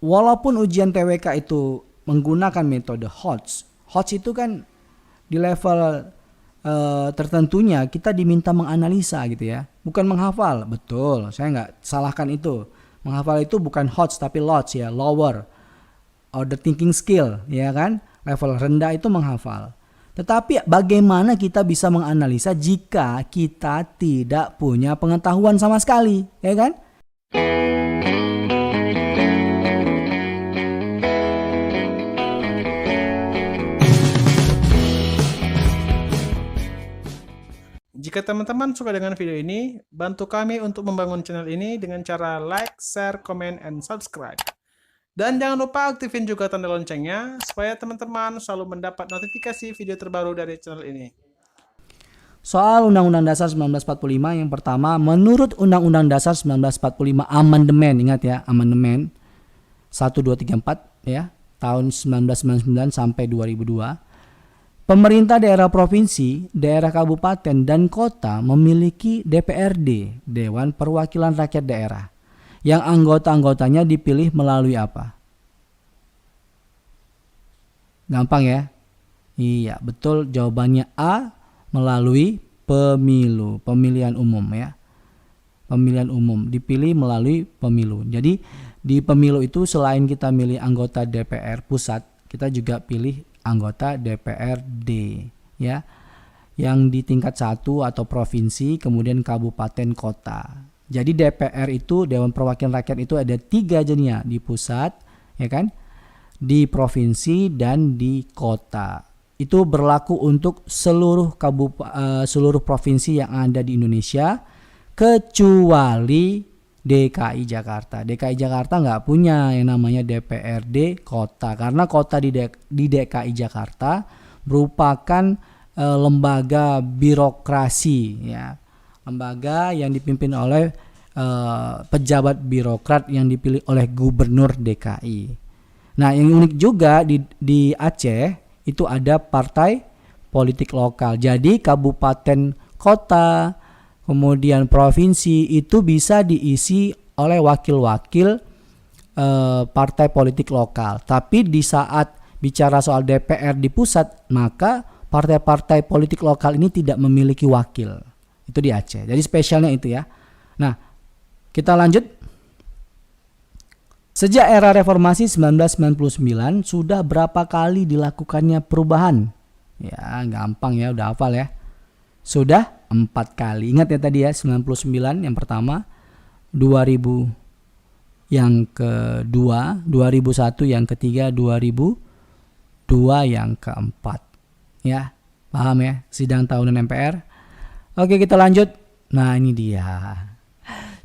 walaupun ujian TWK itu menggunakan metode HOTS, HOTS itu kan di level tertentunya kita diminta menganalisa gitu ya, bukan menghafal. Betul, saya nggak salahkan itu. Menghafal itu bukan HOTS tapi LOTS ya, lower order thinking skill ya kan. Level rendah itu menghafal. Tetapi bagaimana kita bisa menganalisa jika kita tidak punya pengetahuan sama sekali, ya kan? Jika teman-teman suka dengan video ini, bantu kami untuk membangun channel ini dengan cara like, share, comment, and subscribe. Dan jangan lupa aktifin juga tanda loncengnya, supaya teman-teman selalu mendapat notifikasi video terbaru dari channel ini. Soal Undang-Undang Dasar 1945 yang pertama, menurut Undang-Undang Dasar 1945 amandemen, ingat ya, amandemen 1, 2, 3, 4 ya, tahun 1999 sampai 2002. Pemerintah daerah provinsi, daerah kabupaten, dan kota memiliki DPRD, Dewan Perwakilan Rakyat Daerah, yang anggota-anggotanya dipilih melalui apa? Gampang ya? Iya, betul, jawabannya A, melalui pemilu, pemilihan umum ya. Pemilihan umum, dipilih melalui pemilu. Jadi di pemilu itu selain kita milih anggota DPR pusat, kita juga pilih anggota DPRD ya, yang di tingkat 1 atau provinsi, kemudian kabupaten, kota. Jadi DPR itu, Dewan Perwakilan Rakyat itu ada 3 jenisnya, di pusat ya kan, di provinsi, dan di kota. Itu berlaku untuk seluruh seluruh provinsi yang ada di Indonesia kecuali DKI Jakarta. DKI Jakarta nggak punya yang namanya DPRD kota, karena kota di DKI Jakarta merupakan lembaga birokrasi ya, lembaga yang dipimpin oleh pejabat birokrat yang dipilih oleh gubernur DKI. Nah, yang unik juga di Aceh itu ada partai politik lokal. Jadi kabupaten, kota, kemudian provinsi itu bisa diisi oleh wakil-wakil partai politik lokal. Tapi di saat bicara soal DPR di pusat, maka partai-partai politik lokal ini tidak memiliki wakil. Itu di Aceh. Jadi spesialnya itu ya. Nah, kita lanjut. Sejak era reformasi 1999 sudah berapa kali dilakukannya perubahan? Ya, gampang ya, udah hafal ya. Sudah 4 kali. Ingat ya tadi ya, 99 yang pertama, 2000 yang kedua, 2001 yang ketiga, 2002 yang keempat. Ya, paham ya, sidang tahunan MPR. Oke, kita lanjut. Nah, ini dia.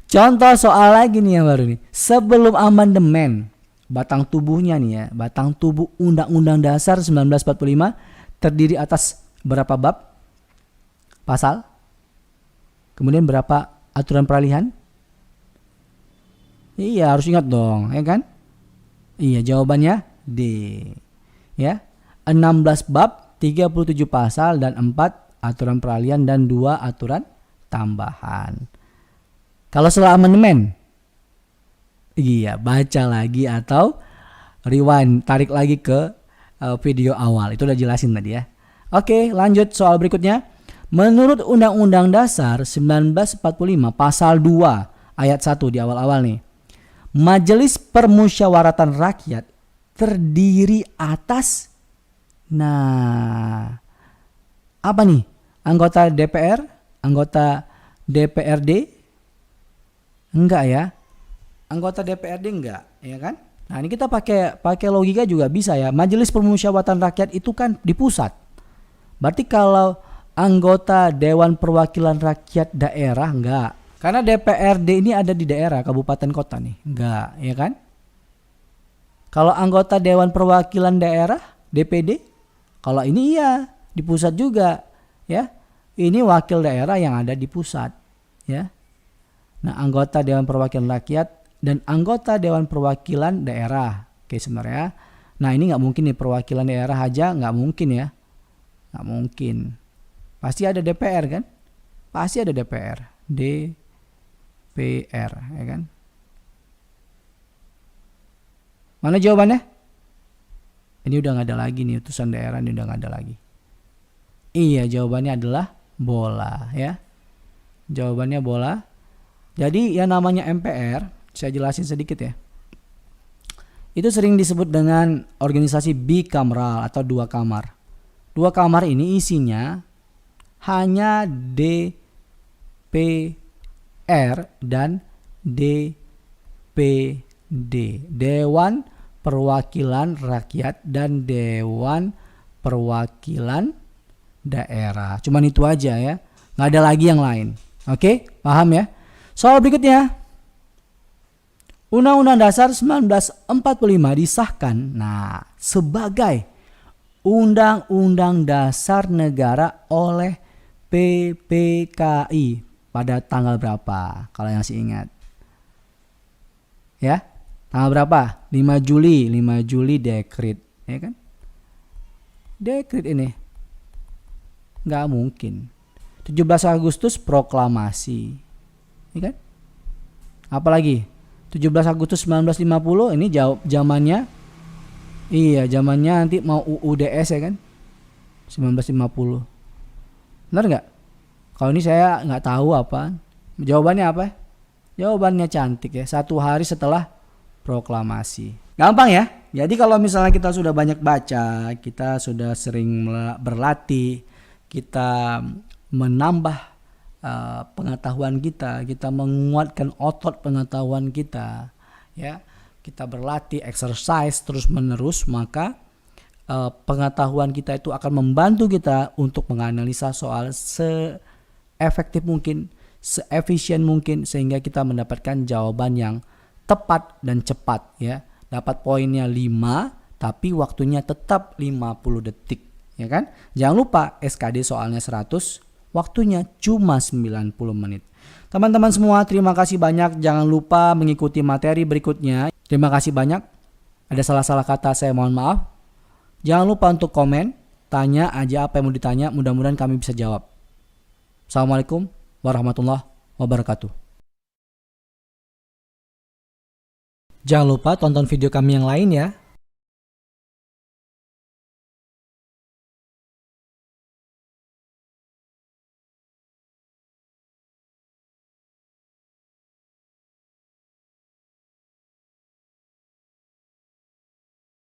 Contoh soal lagi nih yang baru nih. Sebelum amandemen, batang tubuhnya nih ya, batang tubuh Undang-Undang Dasar 1945 terdiri atas berapa bab? Pasal? Kemudian berapa aturan peralihan? Iya, harus ingat dong, ya kan? Iya, jawabannya D. Ya. 16 bab, 37 pasal, dan 4 aturan peralihan dan 2 aturan tambahan. Kalau setelah amandemen, iya, baca lagi atau rewind, tarik lagi ke video awal. Itu udah jelasin tadi ya. Oke, lanjut soal berikutnya. Menurut Undang-Undang Dasar 1945 pasal 2 ayat 1 di awal-awal nih. Majelis Permusyawaratan Rakyat terdiri atas, nah, apa nih? Anggota DPR, anggota DPRD? Enggak ya. Anggota DPRD enggak, ya kan? Nah, ini kita pakai logika juga bisa ya. Majelis Permusyawaratan Rakyat itu kan di pusat. Berarti kalau anggota Dewan Perwakilan Rakyat daerah enggak. Karena DPRD ini ada di daerah, kabupaten, kota nih. Enggak, ya kan? Kalau anggota Dewan Perwakilan Daerah, DPD, kalau ini iya, di pusat juga, ya. Ini wakil daerah yang ada di pusat, ya. Nah, anggota Dewan Perwakilan Rakyat dan anggota Dewan Perwakilan Daerah. Oke, sebenarnya. Nah, ini nggak mungkin nih, perwakilan daerah aja nggak mungkin ya. Nggak mungkin. Pasti ada DPR kan? Pasti ada DPR. DPR, ya kan? Mana jawabannya? Ini udah nggak ada lagi nih, utusan daerah ini udah nggak ada lagi. Iya, jawabannya adalah bola ya. Jawabannya bola. Jadi yang namanya MPR, saya jelasin sedikit ya. Itu sering disebut dengan organisasi bikameral atau dua kamar. Dua kamar ini isinya hanya DPR dan DPD, Dewan Perwakilan Rakyat dan Dewan Perwakilan Daerah. Cuman itu aja ya, nggak ada lagi yang lain. Oke, paham ya? Soal berikutnya, Undang-Undang Dasar 1945 disahkan sebagai Undang-Undang Dasar Negara oleh PPKI pada tanggal berapa? Kalau yang masih ingat. Ya, tanggal berapa? 5 Juli dekret, ya kan? Dekret ini nggak mungkin. 17 Agustus proklamasi, ya kan? Apalagi 17 Agustus 1950 ini zamannya, zamannya nanti mau UUDS ya kan, 1950. Benar nggak? Kalau ini saya nggak tahu apa. Jawabannya apa? Jawabannya cantik ya, 1 hari setelah proklamasi. Gampang ya. Jadi kalau misalnya kita sudah banyak baca, kita sudah sering berlatih, kita menambah pengetahuan kita menguatkan otot pengetahuan kita, ya, kita berlatih exercise terus menerus, maka pengetahuan kita itu akan membantu kita untuk menganalisa soal seefektif mungkin, seefisien mungkin, sehingga kita mendapatkan jawaban yang tepat dan cepat ya. Dapat poinnya 5 tapi waktunya tetap 50 detik, ya kan? Jangan lupa SKD soalnya 100, waktunya cuma 90 menit. Teman-teman semua, terima kasih banyak. Jangan lupa mengikuti materi berikutnya. Terima kasih banyak. Ada salah-salah kata, saya mohon maaf. Jangan lupa untuk komen, tanya aja apa yang mau ditanya, mudah-mudahan kami bisa jawab. Assalamualaikum warahmatullahi wabarakatuh. Jangan lupa tonton video kami yang lain ya.